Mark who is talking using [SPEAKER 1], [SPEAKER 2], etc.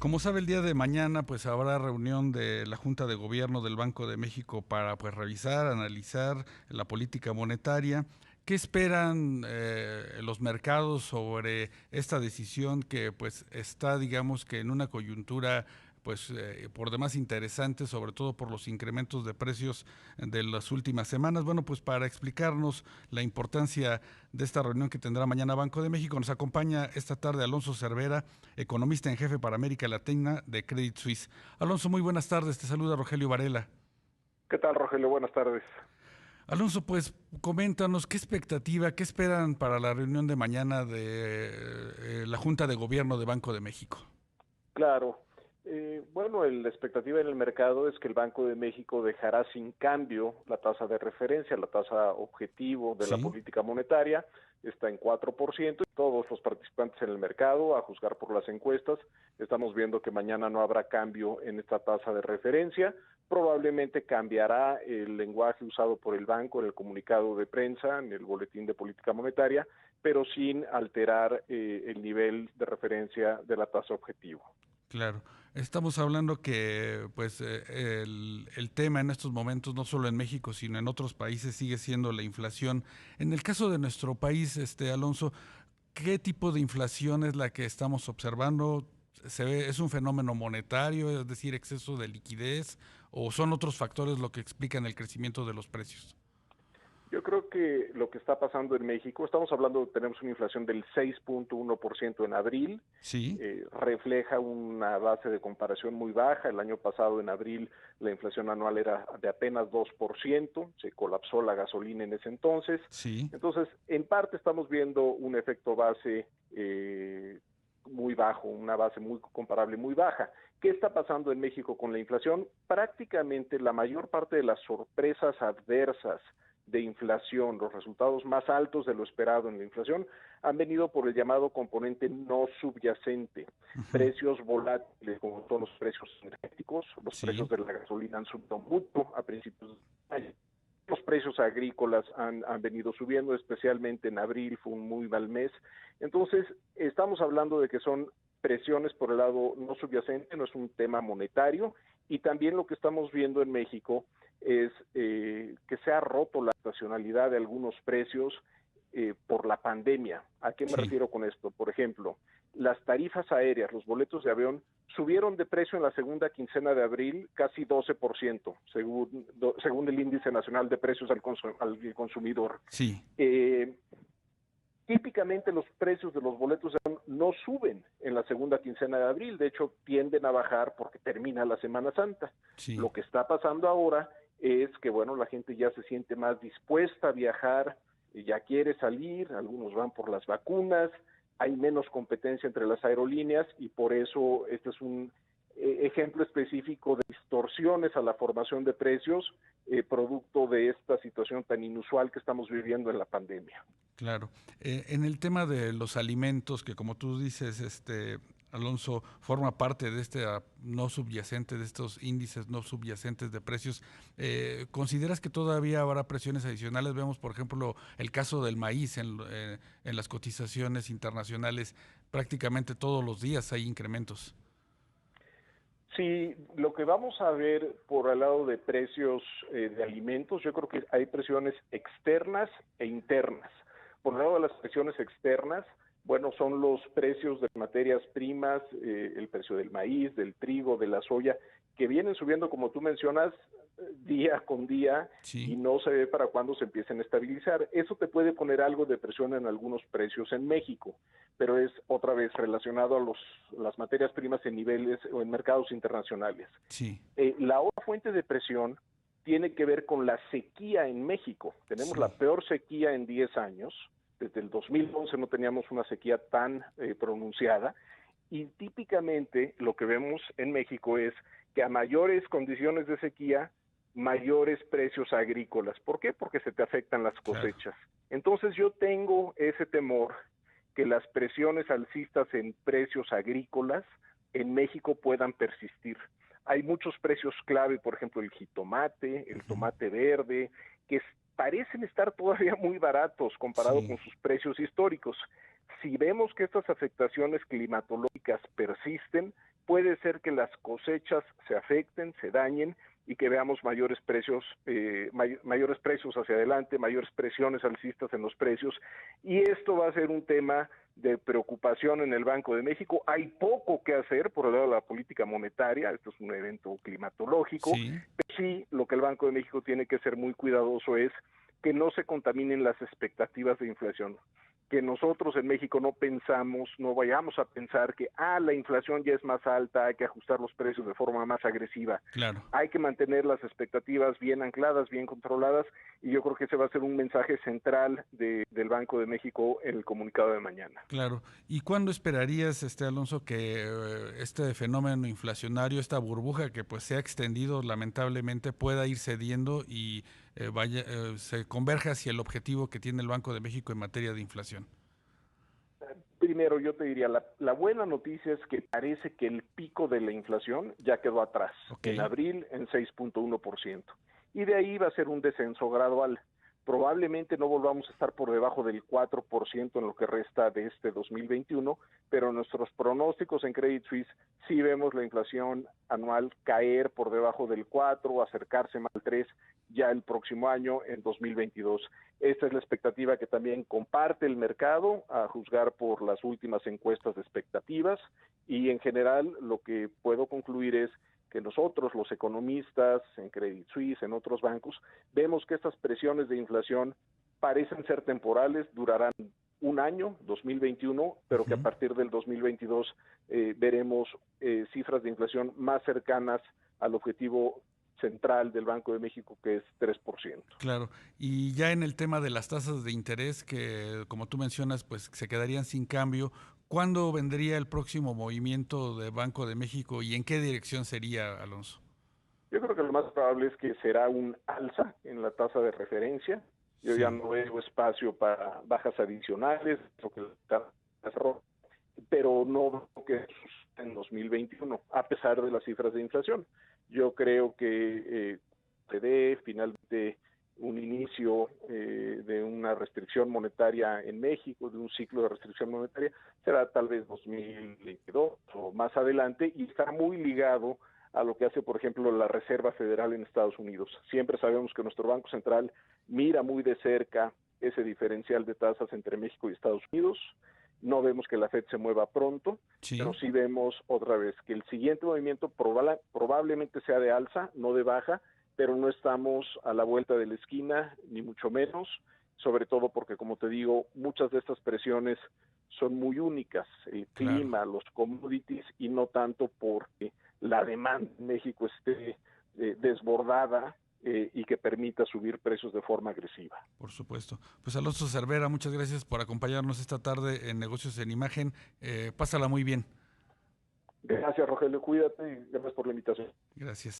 [SPEAKER 1] Como sabe, el día de mañana pues habrá reunión de la Junta de Gobierno del Banco de México para pues revisar, analizar la política monetaria. ¿Qué esperan los mercados sobre esta decisión que pues está, digamos que en una coyuntura pues por demás interesante, sobre todo por los incrementos de precios de las últimas semanas? Bueno, pues para explicarnos la importancia de esta reunión que tendrá mañana Banco de México, nos acompaña esta tarde Alonso Cervera, economista en jefe para América Latina de Credit Suisse. Alonso, muy buenas tardes, te saluda Rogelio Varela.
[SPEAKER 2] ¿Qué tal, Rogelio? Buenas tardes.
[SPEAKER 1] Alonso, pues coméntanos qué expectativa, qué esperan para la reunión de mañana de la Junta de Gobierno de Banco de México.
[SPEAKER 2] Claro. Bueno, la expectativa en el mercado es que el Banco de México dejará sin cambio la tasa de referencia, la tasa objetivo de la
[SPEAKER 1] Sí,
[SPEAKER 2] política monetaria, está en 4%, y todos los participantes en el mercado, a juzgar por las encuestas, estamos viendo que mañana no habrá cambio en esta tasa de referencia. Probablemente cambiará el lenguaje usado por el banco en el comunicado de prensa, en el boletín de política monetaria, pero sin alterar el nivel de referencia de la tasa objetivo.
[SPEAKER 1] claro. Estamos hablando que pues el tema en estos momentos, no solo en México, sino en otros países, sigue siendo la inflación. En el caso de nuestro país, Alonso, ¿qué tipo de inflación es la que estamos observando? ¿Es un fenómeno monetario, es decir, exceso de liquidez, o son otros factores lo que explican el crecimiento de los precios?
[SPEAKER 2] Yo creo que lo que está pasando en México, estamos hablando, tenemos una inflación del 6.1% en abril,
[SPEAKER 1] Sí,
[SPEAKER 2] refleja una base de comparación muy baja. El año pasado, en abril, la inflación anual era de apenas 2%, se colapsó la gasolina en ese entonces.
[SPEAKER 1] sí,
[SPEAKER 2] Entonces, en parte estamos viendo un efecto base muy bajo, una base muy comparable, muy baja. ¿Qué está pasando en México con la inflación? Prácticamente la mayor parte de las sorpresas adversas de inflación, los resultados más altos de lo esperado en la inflación, han venido por el llamado componente no subyacente.
[SPEAKER 1] ujú,
[SPEAKER 2] Precios volátiles, como todos los precios energéticos, los
[SPEAKER 1] sí,
[SPEAKER 2] precios de la gasolina han subido mucho a principios de año. Los precios agrícolas han venido subiendo, especialmente en abril, fue un muy mal mes. Entonces, estamos hablando de que son presiones por el lado no subyacente, no es un tema monetario, y también lo que estamos viendo en México es que se ha roto la estacionalidad de algunos precios por la pandemia. ¿A qué me
[SPEAKER 1] sí.
[SPEAKER 2] refiero con esto? Por ejemplo, las tarifas aéreas, los boletos de avión, subieron de precio en la segunda quincena de abril casi 12%, según el Índice Nacional de Precios al Consumidor.
[SPEAKER 1] Sí,
[SPEAKER 2] Eh, Típicamente los precios de los boletos de avión no suben en la segunda quincena de abril, de hecho tienden a bajar porque termina la Semana Santa.
[SPEAKER 1] sí,
[SPEAKER 2] Lo que está pasando ahora es que, bueno, la gente ya se siente más dispuesta a viajar, ya quiere salir, algunos van por las vacunas, hay menos competencia entre las aerolíneas y por eso este es un ejemplo específico de distorsiones a la formación de precios, producto de esta situación tan inusual que estamos viviendo en la pandemia.
[SPEAKER 1] claro. En el tema de los alimentos, que como tú dices, Alonso, forma parte de este no subyacente, de estos índices no subyacentes de precios, ¿consideras que todavía habrá presiones adicionales? Vemos, por ejemplo, el caso del maíz en las cotizaciones internacionales, prácticamente todos los días hay incrementos.
[SPEAKER 2] Sí, lo que vamos a ver por el lado de precios de alimentos, yo creo que hay presiones externas e internas. Por el lado de las presiones externas, bueno, son los precios de materias primas, el precio del maíz, del trigo, de la soya, que vienen subiendo, como tú mencionas, día con día y
[SPEAKER 1] Sí,
[SPEAKER 2] no se ve para cuándo se empiecen a estabilizar. Eso te puede poner algo de presión en algunos precios en México, pero es otra vez relacionado a las materias primas en niveles o en mercados internacionales.
[SPEAKER 1] sí,
[SPEAKER 2] La otra fuente de presión tiene que ver con la sequía en México. Tenemos la
[SPEAKER 1] sí,
[SPEAKER 2] peor sequía en 10 años. Desde el 2011 no teníamos una sequía tan pronunciada y típicamente lo que vemos en México es que a mayores condiciones de sequía, mayores precios agrícolas. ¿Por qué? Porque se te afectan las
[SPEAKER 1] claro.
[SPEAKER 2] cosechas. Entonces yo tengo ese temor que las presiones alcistas en precios agrícolas en México puedan persistir. Hay muchos precios clave, por ejemplo, el jitomate, el
[SPEAKER 1] Ujú,
[SPEAKER 2] tomate verde, que parecen estar todavía muy baratos comparado
[SPEAKER 1] sí,
[SPEAKER 2] con sus precios históricos. Si vemos que estas afectaciones climatológicas persisten, puede ser que las cosechas se afecten, se dañen y que veamos mayores precios hacia adelante, mayores presiones alcistas en los precios, y esto va a ser un tema de preocupación en el Banco de México. Hay poco que hacer por el lado de la política monetaria, esto es un evento climatológico,
[SPEAKER 1] Sí.
[SPEAKER 2] pero sí lo que el Banco de México tiene que ser muy cuidadoso es que no se contaminen las expectativas de inflación, que nosotros en México no vayamos a pensar que la inflación ya es más alta, hay que ajustar los precios de forma más agresiva.
[SPEAKER 1] Claro.
[SPEAKER 2] Hay que mantener las expectativas bien ancladas, bien controladas, y yo creo que ese va a ser un mensaje central del Banco de México en el comunicado de mañana.
[SPEAKER 1] Claro. ¿Y cuándo esperarías, Alonso, que este fenómeno inflacionario, esta burbuja que pues se ha extendido lamentablemente, pueda ir cediendo y se converja hacia el objetivo que tiene el Banco de México en materia de inflación?
[SPEAKER 2] Primero, yo te diría, la buena noticia es que parece que el pico de la inflación ya quedó atrás,
[SPEAKER 1] Ok.
[SPEAKER 2] en abril en 6.1%, y de ahí va a ser un descenso gradual. Probablemente no volvamos a estar por debajo del 4% en lo que resta de este 2021, pero nuestros pronósticos en Credit Suisse sí vemos la inflación anual caer por debajo del 4, acercarse más al 3 ya el próximo año, en 2022. Esta es la expectativa que también comparte el mercado, a juzgar por las últimas encuestas de expectativas, y en general lo que puedo concluir es que nosotros, los economistas, en Credit Suisse, en otros bancos, vemos que estas presiones de inflación parecen ser temporales, durarán un año, 2021, pero que a partir del 2022 veremos cifras de inflación más cercanas al objetivo central del Banco de México, que es 3%.
[SPEAKER 1] Claro, y ya en el tema de las tasas de interés, que como tú mencionas, pues se quedarían sin cambio, ¿cuándo vendría el próximo movimiento de Banco de México y en qué dirección sería, Alonso?
[SPEAKER 2] Yo creo que lo más probable es que será un alza en la tasa de referencia. Yo ya
[SPEAKER 1] Sí.
[SPEAKER 2] no veo espacio para bajas adicionales, pero no veo que suceda en 2021, a pesar de las cifras de inflación. Yo creo que se dé finalmente un inicio de una restricción monetaria en México, de un ciclo de restricción monetaria, será tal vez 2022 o más adelante, y está muy ligado a lo que hace, por ejemplo, la Reserva Federal en Estados Unidos. Siempre sabemos que nuestro Banco Central mira muy de cerca ese diferencial de tasas entre México y Estados Unidos. No vemos que la Fed se mueva pronto,
[SPEAKER 1] Sí.
[SPEAKER 2] pero sí vemos otra vez que el siguiente movimiento probablemente sea de alza, no de baja, pero no estamos a la vuelta de la esquina, ni mucho menos, sobre todo porque, como te digo, muchas de estas presiones son muy únicas, el clima,
[SPEAKER 1] Claro.
[SPEAKER 2] los commodities, y no tanto porque la demanda en México esté desbordada y que permita subir precios de forma agresiva.
[SPEAKER 1] Por supuesto. Pues Alonso Cervera, muchas gracias por acompañarnos esta tarde en Negocios en Imagen. Pásala muy bien.
[SPEAKER 2] Gracias, Rogelio, cuídate y gracias por la invitación.
[SPEAKER 1] Gracias.